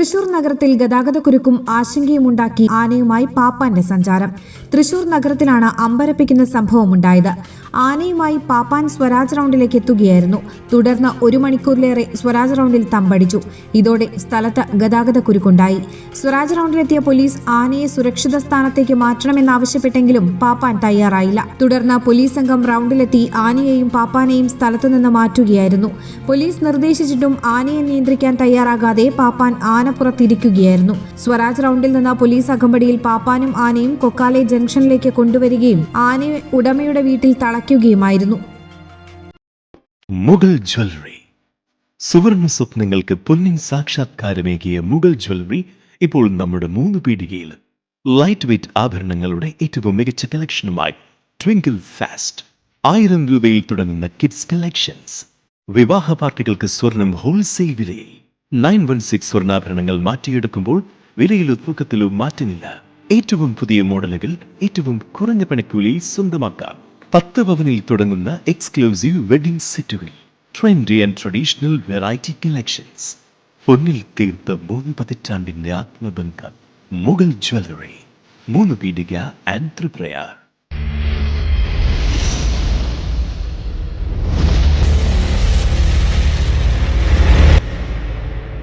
തൃശൂർ നഗരത്തിൽ ഗതാഗതക്കുരുക്കും ആശങ്കയുമുണ്ടാക്കി ആനയുമായി പാപ്പാന്റെ സഞ്ചാരം. തൃശൂർ നഗരത്തിലാണ് അമ്പരപ്പിക്കുന്ന സംഭവമുണ്ടായത്. ആനയുമായി പാപ്പാൻ സ്വരാജ് റൗണ്ടിലേക്ക് എത്തുകയായിരുന്നു. തുടർന്ന് 1 മണിക്കൂറിലേറെ സ്വരാജ് റൗണ്ടിൽ തമ്പടിച്ചു. ഇതോടെ സ്ഥലത്ത് ഗതാഗതക്കുരുക്കുണ്ടായി. സ്വരാജ് റൗണ്ടിലെത്തിയ പോലീസ് ആനയെ സുരക്ഷിത സ്ഥാനത്തേക്ക് മാറ്റണമെന്നാവശ്യപ്പെട്ടെങ്കിലും പാപ്പാൻ തയ്യാറായില്ല. തുടർന്ന് പോലീസ് സംഘം റൗണ്ടിലെത്തി ആനയെയും പാപ്പാനെയും സ്ഥലത്തുനിന്ന് മാറ്റുകയായിരുന്നു. പോലീസ് നിർദ്ദേശിച്ചിട്ടും ആനയെ നിയന്ത്രിക്കാൻ തയ്യാറാകാതെ പാപ്പാൻ ആനപ്പുറത്തിരിക്കുകയായിരുന്നു. സ്വരാജ് റൗണ്ടിൽ നിന്ന് പോലീസ് അകമ്പടിയിൽ പാപ്പാനും ആനയും കൊക്കാലെ ജംഗ്ഷനിലേക്ക് കൊണ്ടുവരികയും ആനയെ ഉടമയുടെ വീട്ടിൽ തളയ്ക്കുകയുമായിരുന്നു. മുഗൾ ജ്വല്ലറി. സുവർണ സ്വപ്നങ്ങൾക്ക് പൊന്നിൻ സാക്ഷാത്കാരമേകിയ മുഗൾ ജ്വല്ലറി ഇപ്പോൾ നമ്മുടെ 3 പീടികയിൽ. ലൈറ്റ് വെയ്റ്റ് ആഭരണങ്ങളുടെ ഏറ്റവും മികച്ച കളക്ഷനുമായി ട്വിങ്കിൾ ഫാസ്റ്റ്. 1000 രൂപയിൽ തുടങ്ങുന്ന കിഡ്സ് കളക്ഷൻസ്. വിവാഹ പാർട്ടികൾക്ക് സ്വർണം ഹോൾസെയിൽ വിലയിൽ. 916 സ്വർണ്ണാഭരണങ്ങൾ മാറ്റിയെടുക്കുമ്പോൾ വിലയിലോ തൂക്കത്തിലോ മാറ്റമില്ല. ഏറ്റവും പുതിയ മോഡലുകൾ ഏറ്റവും കുറഞ്ഞ പണിക്കൂലിയിൽ സ്വന്തമാക്കാം. 10 പവനിൽ തുടങ്ങുന്ന എക്സ്ക്ലൂസീവ് വെഡിംഗ് സെറ്റുകൾ. Trendy and traditional variety collections. പൊന്നിൽ തീർത്ത 3 പതിറ്റാണ്ടിന്റെ ആത്മബന്ധം. മുഗൾ ജ്വല്ലറി, 3 പീടിക ആൻഡ് ത്രിപുര.